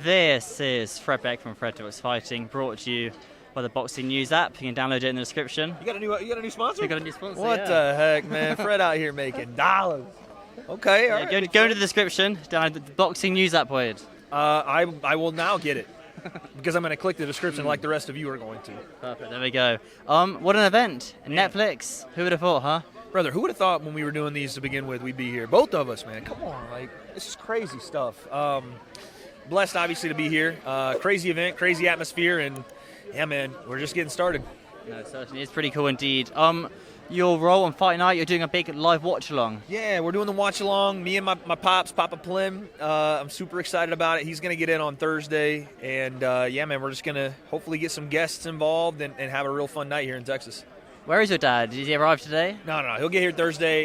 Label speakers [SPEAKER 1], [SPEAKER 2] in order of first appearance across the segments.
[SPEAKER 1] This is Fred Beck from Fred Talks Fighting, brought to you by the Boxing News app. You can download it in the description.
[SPEAKER 2] You got a new sponsor?
[SPEAKER 1] We got a new sponsor.
[SPEAKER 2] What the heck, man? Fred out here making dollars. Okay, all right.
[SPEAKER 1] Go to the description, download the Boxing News app, Wade.
[SPEAKER 2] I will now get it because I'm going to click the description like the rest of you are going to.
[SPEAKER 1] Perfect. There we go. What an event! Netflix. Who would have thought, huh?
[SPEAKER 2] Brother, who would have thought when we were doing these to begin with, we'd be here? Both of us, man. Come on, like this is crazy stuff. Blessed, obviously, to be here. Crazy event, crazy atmosphere, and yeah, man, we're just getting started.
[SPEAKER 1] No, certainly, it's pretty cool indeed. Your role on Fight Night, you're doing a big live watch along.
[SPEAKER 2] Yeah, we're doing the watch along. Me and my pops, Papa Plim. I'm super excited about it. He's gonna get in on Thursday, and yeah, man, we're just gonna hopefully get some guests involved and have a real fun night here in Texas.
[SPEAKER 1] Where is your dad? Did he arrive today?
[SPEAKER 2] No, he'll get here Thursday.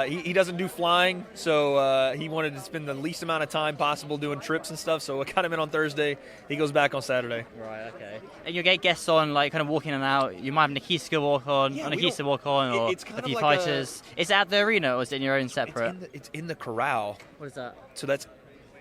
[SPEAKER 2] He doesn't do flying, so he wanted to spend the least amount of time possible doing trips and stuff, so I got him in on Thursday. He goes back on Saturday.
[SPEAKER 1] Right, okay. And you'll get guests on, like, kind of walking in and out. You might have Nikisa walk on, or
[SPEAKER 2] it's kind
[SPEAKER 1] a
[SPEAKER 2] of
[SPEAKER 1] few
[SPEAKER 2] like
[SPEAKER 1] fighters. Is it at the arena, or is it in your own separate?
[SPEAKER 2] It's in the corral.
[SPEAKER 1] What is that?
[SPEAKER 2] So that's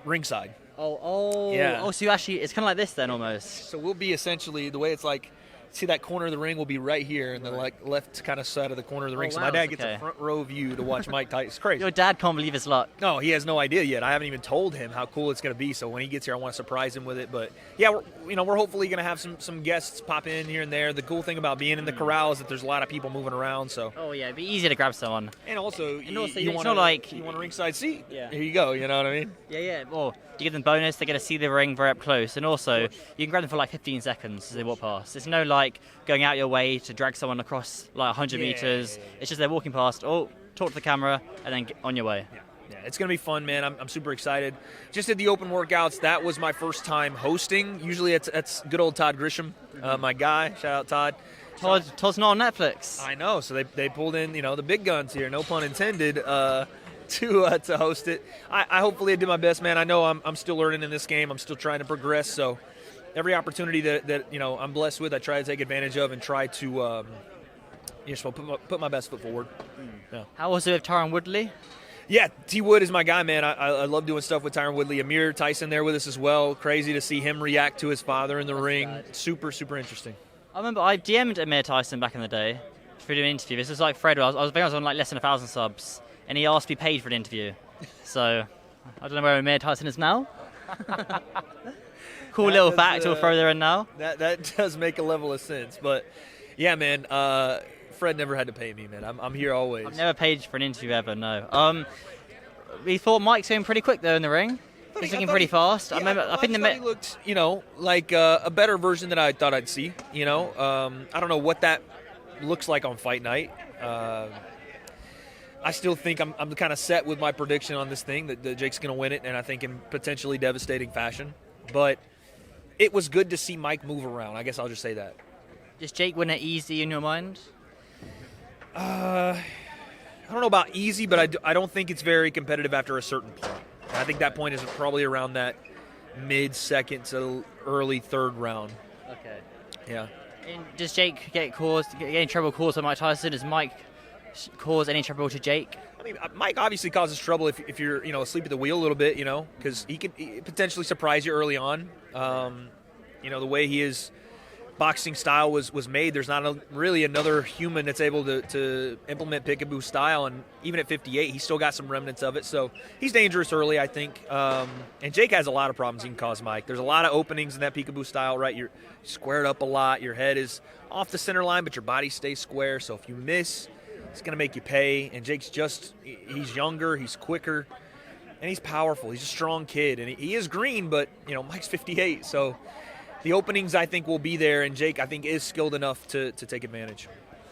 [SPEAKER 2] ringside.
[SPEAKER 1] Oh.
[SPEAKER 2] Yeah.
[SPEAKER 1] Oh, so you actually, it's kind of like this then, almost.
[SPEAKER 2] So we'll be essentially, the way it's like, see that corner of the ring will be right here in the like left kind of side of the corner of the ring.
[SPEAKER 1] Oh,
[SPEAKER 2] so
[SPEAKER 1] wow,
[SPEAKER 2] my dad gets
[SPEAKER 1] okay.
[SPEAKER 2] a front row view to watch Mike Tyson. It's crazy.
[SPEAKER 1] Your dad can't believe his luck.
[SPEAKER 2] No, he has no idea yet. I haven't even told him how cool it's going to be. So when he gets here, I want to surprise him with it. But yeah, we're hopefully going to have some guests pop in here and there. The cool thing about being in the corral is that there's a lot of people moving around. So
[SPEAKER 1] oh yeah, it'd be easy to grab someone.
[SPEAKER 2] And also you want a ringside seat.
[SPEAKER 1] Yeah.
[SPEAKER 2] Here you go. You know what I mean?
[SPEAKER 1] Yeah. Well, you give them bonus. They get to see the ring very up close, and also you can grab them for like 15 seconds as they walk past. There's no like going out your way to drag someone across like 100 meters. It's just they're walking past. Oh, talk to the camera, and then get on your way.
[SPEAKER 2] Yeah, it's going to be fun, man. I'm super excited. Just did the open workouts. That was my first time hosting. Usually it's good old Todd Grisham, my guy. Shout out Todd.
[SPEAKER 1] Todd's not on Netflix.
[SPEAKER 2] I know. So they pulled in, the big guns here, no pun intended, to host it. I hopefully did my best, man. I know I'm still learning in this game. I'm still trying to progress. So every opportunity that I'm blessed with, I try to take advantage of and try to put my best foot forward. Yeah.
[SPEAKER 1] How was it with Tyron Woodley?
[SPEAKER 2] Yeah, T. Wood is my guy, man. I love doing stuff with Tyron Woodley. Amir Tyson there with us as well. Crazy to see him react to his father in the ring. Bad. Super, super interesting.
[SPEAKER 1] I remember I DM'd Amir Tyson back in the day for doing an interview. This was like Fred. I was on like less than 1,000 subs, and he asked to be paid for an interview. So I don't know where Amir Tyson is now. Cool that little fact we'll throw there in now.
[SPEAKER 2] That does make a level of sense. But yeah, man, Fred never had to pay me, man. I'm here always.
[SPEAKER 1] I've never paid for an interview ever, no. We thought Mike's going pretty quick though in the ring. He's looking pretty fast.
[SPEAKER 2] Yeah, I think he looked, like a better version than I thought I'd see. I don't know what that looks like on fight night. I still think I'm kind of set with my prediction on this thing that Jake's going to win it, and I think in potentially devastating fashion. But it was good to see Mike move around. I guess I'll just say that.
[SPEAKER 1] Does Jake win it easy in your mind?
[SPEAKER 2] I don't know about easy, but I don't think it's very competitive after a certain point. I think that point is probably around that mid-second to early third round.
[SPEAKER 1] Okay.
[SPEAKER 2] Yeah.
[SPEAKER 1] And does Jake get any trouble caused by Mike Tyson? Does Mike cause any trouble to Jake?
[SPEAKER 2] I mean, Mike obviously causes trouble if you're asleep at the wheel a little bit, because he could potentially surprise you early on. The way his boxing style was made, there's not really another human that's able to implement Peekaboo style, and even at 58, he's still got some remnants of it. So he's dangerous early, I think. And Jake has a lot of problems he can cause Mike. There's a lot of openings in that Peekaboo style, right? You're squared up a lot. Your head is off the center line, but your body stays square. So if you miss, it's going to make you pay. And Jake's he's younger, he's quicker, and he's powerful. He's a strong kid, and he is green, but, Mike's 58, so the openings, I think, will be there, and Jake, I think, is skilled enough to take advantage.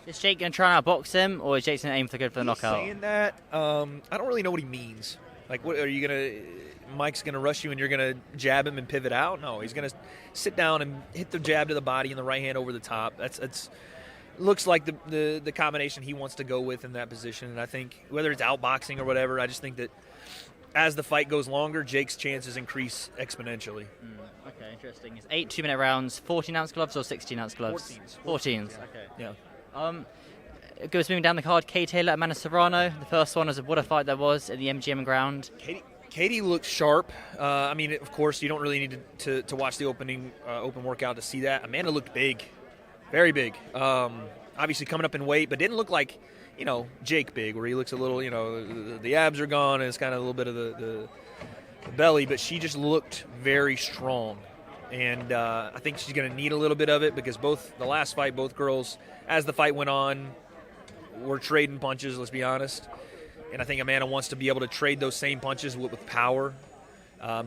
[SPEAKER 1] Is Jake going to try and outbox him, or is Jake going to aim for the knockout?
[SPEAKER 2] Saying that, I don't really know what he means. Like, what are you going to – Mike's going to rush you and you're going to jab him and pivot out? No, he's going to sit down and hit the jab to the body and the right hand over the top. That's looks like the combination he wants to go with in that position, and I think whether it's outboxing or whatever, I just think that as the fight goes longer, Jake's chances increase exponentially.
[SPEAKER 1] Okay, interesting. It's 8 2-minute rounds, 14-ounce gloves or 16-ounce gloves? 14s. Okay.
[SPEAKER 2] Yeah.
[SPEAKER 1] Goes moving down the card, Kay Taylor, Amanda Serrano. The first one was what a fight that was in the MGM ground.
[SPEAKER 2] Katie looks sharp. I mean, of course, you don't really need to watch the open workout to see that. Amanda looked big, very big. Obviously coming up in weight, but didn't look like, Jake big, where he looks a little, the abs are gone and it's kind of a little bit of the belly, but she just looked very strong. And I think she's going to need a little bit of it because the last fight, both girls, as the fight went on, were trading punches, let's be honest. And I think Amanda wants to be able to trade those same punches with power.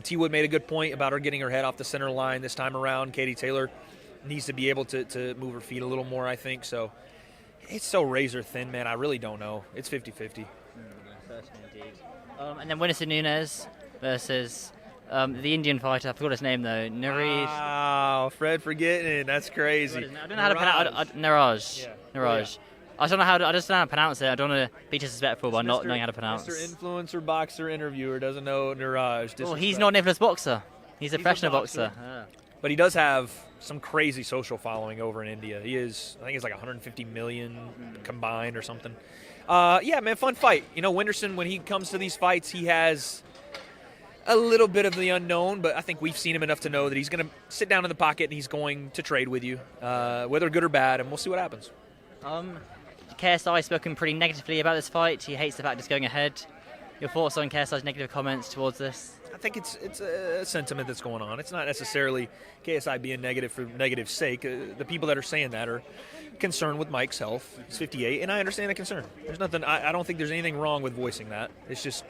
[SPEAKER 2] T. Wood made a good point about her getting her head off the center line this time around. Katie Taylor needs to be able to move her feet a little more, I think. So it's so razor thin, man. I really don't know. It's 50-50.
[SPEAKER 1] Indeed. And then Winison Nunes versus the Indian fighter. I forgot his name, though. Niraj.
[SPEAKER 2] Wow, Fred forgetting. That's crazy.
[SPEAKER 1] I don't know how to pronounce it. Niraj.
[SPEAKER 2] Yeah.
[SPEAKER 1] Niraj.
[SPEAKER 2] Yeah.
[SPEAKER 1] I don't know how to pronounce it. I don't want to be disrespectful by not knowing how to pronounce.
[SPEAKER 2] Mr. Influencer Boxer Interviewer doesn't know Niraj.
[SPEAKER 1] Well, he's not an influencer boxer. He's a professional boxer. Yeah.
[SPEAKER 2] But he does have some crazy social following over in India. I think it's like 150 million combined or something. Yeah, man, fun fight. Wenderson, when he comes to these fights, he has a little bit of the unknown, but I think we've seen him enough to know that he's going to sit down in the pocket and he's going to trade with you, whether good or bad, and we'll see what happens.
[SPEAKER 1] KSI spoken pretty negatively about this fight. He hates the fact it's going ahead. Your thoughts on KSI's negative comments towards this?
[SPEAKER 2] I think it's a sentiment that's going on. It's not necessarily KSI being negative for negative's sake. The people that are saying that are concerned with Mike's health. He's 58, and I understand the concern. There's nothing. I don't think there's anything wrong with voicing that. It's just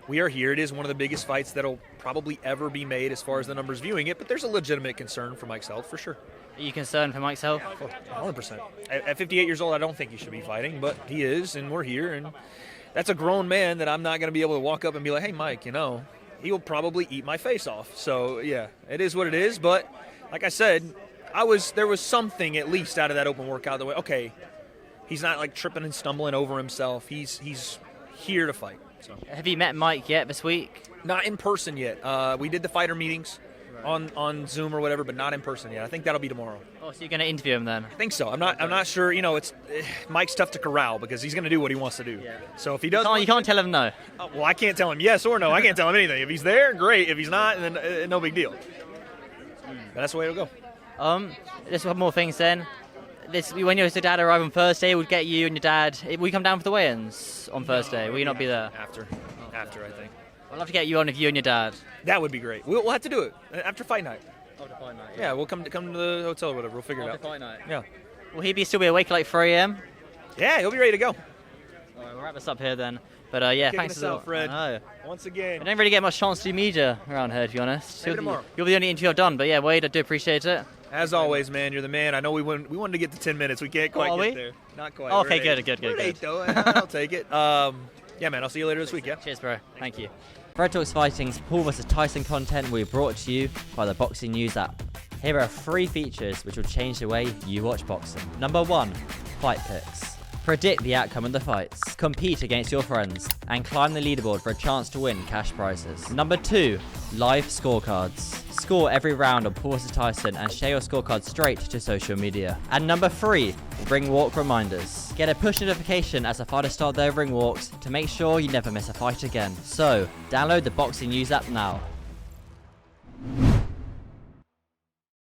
[SPEAKER 2] we are here. It is one of the biggest fights that'll probably ever be made as far as the numbers viewing it, but there's a legitimate concern for Mike's health for sure.
[SPEAKER 1] Are you concerned for Mike's health?
[SPEAKER 2] 100%. At 58 years old, I don't think he should be fighting, but he is, and we're here, and that's a grown man that I'm not going to be able to walk up and be like, hey, Mike, he'll probably eat my face off. So, yeah, it is what it is, but like I said, there was something at least out of that open workout that way, okay, he's not like tripping and stumbling over himself. He's here to fight. So.
[SPEAKER 1] Have you met Mike yet this week?
[SPEAKER 2] Not in person yet. We did the fighter meetings on Zoom or whatever, but not in person yet. I think that'll be tomorrow.
[SPEAKER 1] Oh, so you're going to interview him then?
[SPEAKER 2] I think so. I'm not sure. Mike's tough to corral because he's going to do what he wants to do. Yeah. So if he does,
[SPEAKER 1] you can't tell him no.
[SPEAKER 2] Well, I can't tell him yes or no. I can't tell him anything. If he's there, great. If he's not, then no big deal. But that's the way it'll go.
[SPEAKER 1] There's one more things then. When your dad arrive on Thursday, we'd get you and your dad. Will you come down for the weigh-ins on Thursday? Will you not be there?
[SPEAKER 2] After, I think.
[SPEAKER 1] I'd love to get you on with you and your dad.
[SPEAKER 2] That would be great. We'll have to do it after fight night.
[SPEAKER 1] After fight night.
[SPEAKER 2] Yeah, we'll come to the hotel or whatever. We'll figure it out.
[SPEAKER 1] After fight night.
[SPEAKER 2] Yeah.
[SPEAKER 1] Will he still be awake at like 3 a.m.?
[SPEAKER 2] Yeah, he'll be ready to go.
[SPEAKER 1] All right, we'll wrap this up here then. But thanks
[SPEAKER 2] a lot, Fred. Once again.
[SPEAKER 1] I don't really get much chance to do media around here, to be honest.
[SPEAKER 2] Maybe tomorrow.
[SPEAKER 1] You're the only interview I've done, but yeah, Wade, I do appreciate it.
[SPEAKER 2] As always, man, you're the man. I know we wanted to get to 10 minutes. We can't quite get there. Not quite.
[SPEAKER 1] Okay, good.
[SPEAKER 2] We're at 8 though. I'll take it. Yeah, man, I'll see you later this week, yeah?
[SPEAKER 1] Cheers, bro. Thank you. Fred Talks Fighting's Paul vs. Tyson content will be brought to you by the Boxing News app. Here are 3 features which will change the way you watch boxing. Number 1, fight picks. Predict the outcome of the fights, compete against your friends, and climb the leaderboard for a chance to win cash prizes. Number 2, live scorecards. Score every round on Paul vs. Tyson and share your scorecard straight to social media. And number 3, ring walk reminders. Get a push notification as the fighters start their ring walks to make sure you never miss a fight again. So, download the Boxing News app now.